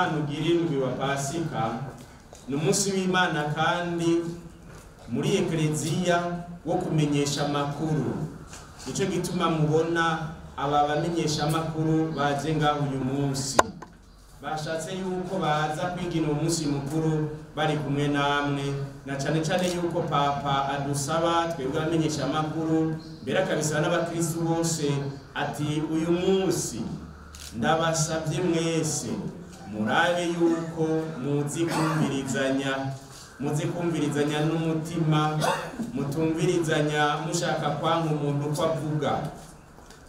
w'Imana ugirindwi wa Pasika ni umunsi w'Imana kandi muri ekleziya wo kumenyesha amakuru. Nico gituma mubona aba bamenyesha amakuru baje ngaho uyu munsi bashatse yuko baza kwigina umunsi mukuru bari kumwe namwe, na cane cane yuko papa adusaba twebwe bamenyesha amakuru mbere akabisaba n'abakristo bose ati uyu munsi ndabasabye mwese murabe yuko muzi kumvirizanya n'umutima, mutumvirizanya mushaka kwanka umuntu uko avuga.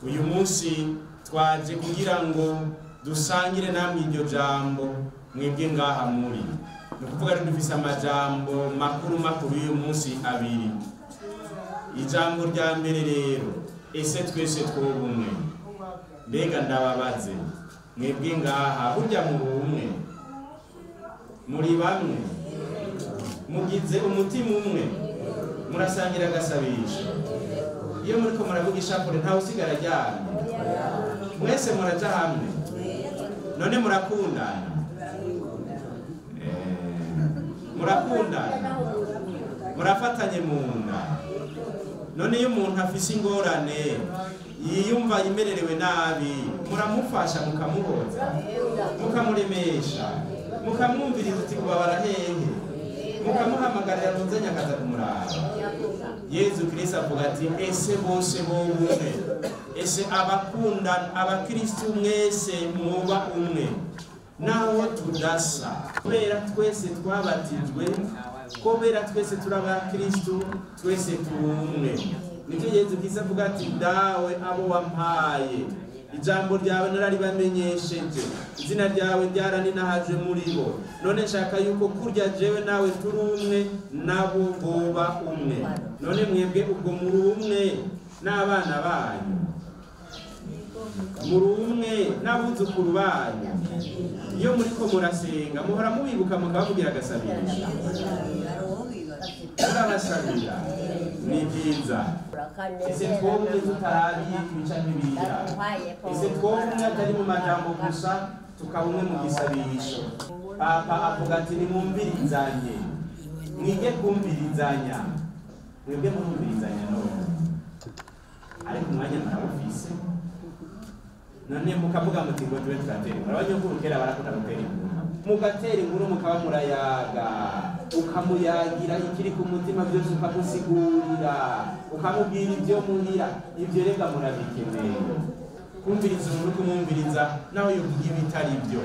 Uyu munsi twaje kugira ngo dusangire namwe iryo jambo mwebwe ngaha muri. Ni ukuvuga ko dufise amajambo makuru y'uyu munsi abiri. Ijambo rya mbere rero, ese twese twobumwe. Mbega ndababaze mwebwe ngaha burya muri umwe, muri bamwe, mugize umutima umwe, murasangira agasabisho. Iyo muriko muravuga ishapure ntawe usigara aryamye, mwese muraja hamwe, none murakundana, murafatanye mu nda. None iyo umuntu afise ingorane yiyumva yimererewe nabi, muramufasha mukamuhoza, mukamuremesha, mukamwumviriza uti kubabara hehe, mukamuhamagarira muze nyakaza kumuraba. Yezu Kristo avuga ati ese bose b'umwe, ese abakundana abakristo mwese muba umwe, naho tudasa kubera twese twabatijwe, kubera twese turi abakristo, twese turi umwe. Nivyo Yezu Kristo avuga ati dawe abo wampaye, ijambo ryawe nararibamenyesheje, izina ryawe ryaraninahaje muri bo, none nshaka yuko kurya jewe nawe turi umwe nabo boba umwe. None mwebwe ubwo muri umwe n'abana banyu, muri umwe n'abuzukuru banyu. Iyo muriko murasenga muhora mubibuka mukabavugira agasabisho, murabasabira, ni byiza. Ese twomwe tutarabiye ibica nk'ibiriya, ese twomwe atari mu majambo gusa tukabumwe mu gisabisho. Papa avuga ati nimumvirizanye, mwige kumvirizanya, mwebwe mumvirizanya none, ariko umwanya murawufise. None mukavuga muti ngo tube tugatera inkuru. Abanyokuru kera barakunda gutera inkuru, mugatera inkuru mukaba murayaga, ukamuyagira ikiri ku mutima byose ukamusigurira, ukamubwira ibyo muhira. Ibyo rega murabikeneye. Kumviriza umuntu kumwumviriza naho yovuga ibitari byo,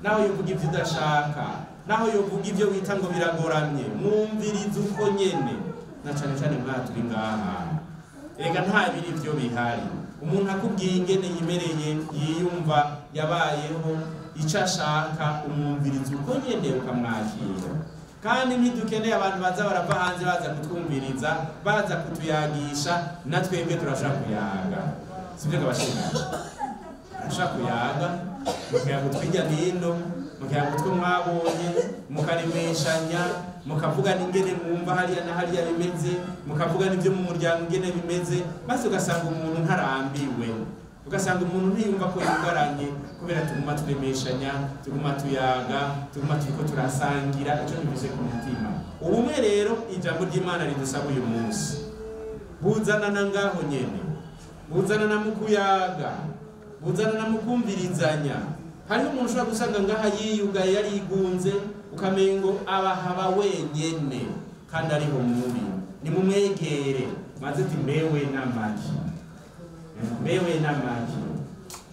naho yovuga ibyo udashaka, naho yovuga ibyo wita ngo biragoramye, mwumviriza uko nyene. Na cane cane mwaturi ngaha, rega nta biri byo bihari. Umuntu akubwiye ingene yimereye, yiyumva, yabayeho, ico ashaka, umwumviriza uko nyene ukamwakira. Kandi ntidukeneye abantu baza barava hanze baza kutwumviriza, baza kutuyagisha, natwebwe turashaka kuyaga. Sibyo kabashimira, turashaka kuyaga, mukayaga utwirya nino, mukayaga utwo mwabonye, mukaremeshanya, mukavuga n'ingene mwumva hariya na hariya bimeze, mukavuga n'ibyo mu muryango ingene bimeze, maze ugasanga umuntu ntarambiwe, ugasanga umuntu ntiyumva ko yugaranye, kubera tuguma turemeshanya, tuguma tuyaga, tuguma turiko turasangira ico bivuze ku mutima. Ubumwe rero ijambo ry'Imana ridusaba uyu munsi buzanana ngaho nyene, buzanana mu kuyaga, buzanana mu kumvirizanya. Hariho umuntu ushobora gusanga ngaha yiyugaye yarigunze, ukamengo abahaba wenyene kandi ariho mubi. Nimumwegere maze ati mbewe n'amaki,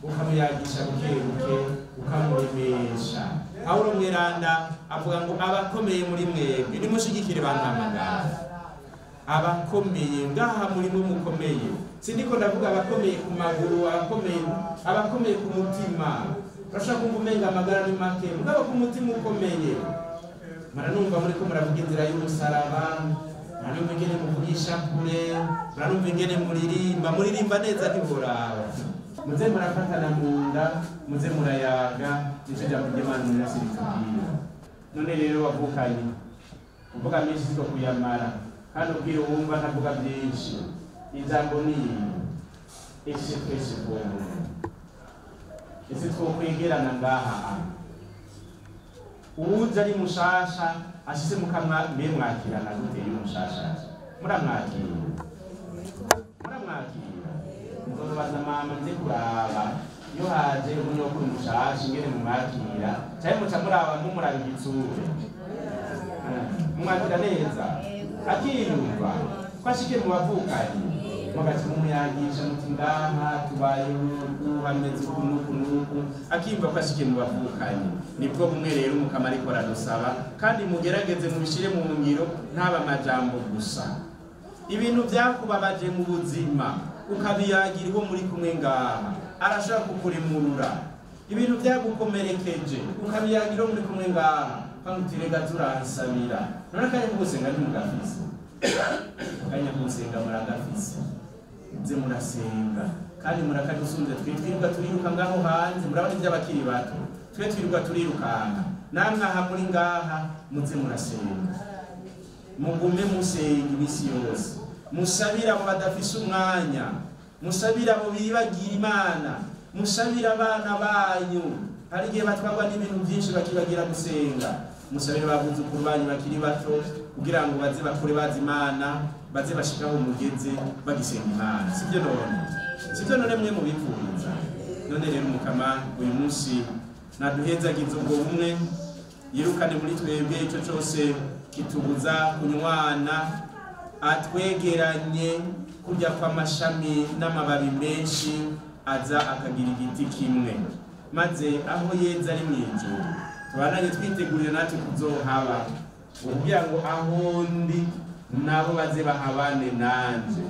ukamuyagisha bukebuke, ukamuremesha. Pawulo mweranda avuga ngo abakomeye muri mwebwe nimushigikire bantamagara. Abakomeye ngaha murimo mukomeye, sindiko ndavuga abakomeye ku maguru, abakomeye ku mutima. Urashaka kumva umenga amagara ni make, mugabo ku mutima ukomeye. Muranumva muriko muravuga inzira y'umusaraba, muranumva ingene muvugisha kure, muranumva ingene muririmba neza ntiboraba. Muze murafatana mu nda, muze murayaga, nico jambo ry'Imana rirasirikira. None rero wavukanye, uvuga menshi siko kuyamara, kandi ubwire wumva ntavuga byinshi. Ijambo ni ese twese twomwe, ese twokwegerana ngaha, uje ari mushasha ashise mukamwa mbe mwakirana gute y'umushasha muramwakira muzobaza mama nze kuraba iyo haje umunyokuru mushasha ingene mumwakira cyane muca muraba mumuraba igitsure mumwakira neza akiyumva ko ashike mu bavukanye mugaca mumuyagisha muti ngaha tubayeho hameze uku akiyumva ko ashike mu bavukanye nibwo bumwe rero umukama ariko aradusaba kandi mugerageze mubishire mu ngiro ntaba amajambo gusa ibintu byakubabaje mu buzima ukabiyagira uwo muri kumwe ngaha arashaka kukurimurura ibintu byagukomerekeje ukabiyagira uwo muri kumwe ngaha kandi utirega turansabira none kanya kugusenga ntimugafise kanya kugusenga muragafise nze murasenga kandi murakadusunze twirirwa turiruka ngaho hanze murabona iby'abakiri bato twe twirirwa turirukanga namwe aha muri ngaha muze murasenga mugume musenga imisi yose musabira abo badafise umwanya musabira abo bibagira Imana musabira abana banyu hari igihe batwagwa n'ibintu byinshi bakibagira gusenga musabira abuzukuru banyu bakiri bato kugira ngo baze bakure bazi Imana baze bashikaho umugeze bagisenga Imana sibyo none mwe mubipfuriza none rero umukama uyu munsi naduhezagize ubwo bumwe yirukane muri twebwe icyo cyose kitubuza kunywana atwegeranye kujya kw'amashami n'amababi menshi aza akagira igiti kimwe maze aho yeza ari mwijuru tubananye twitegurire natwe kuzohaba kugira ngo aho ndi nabo baze bahabane nanje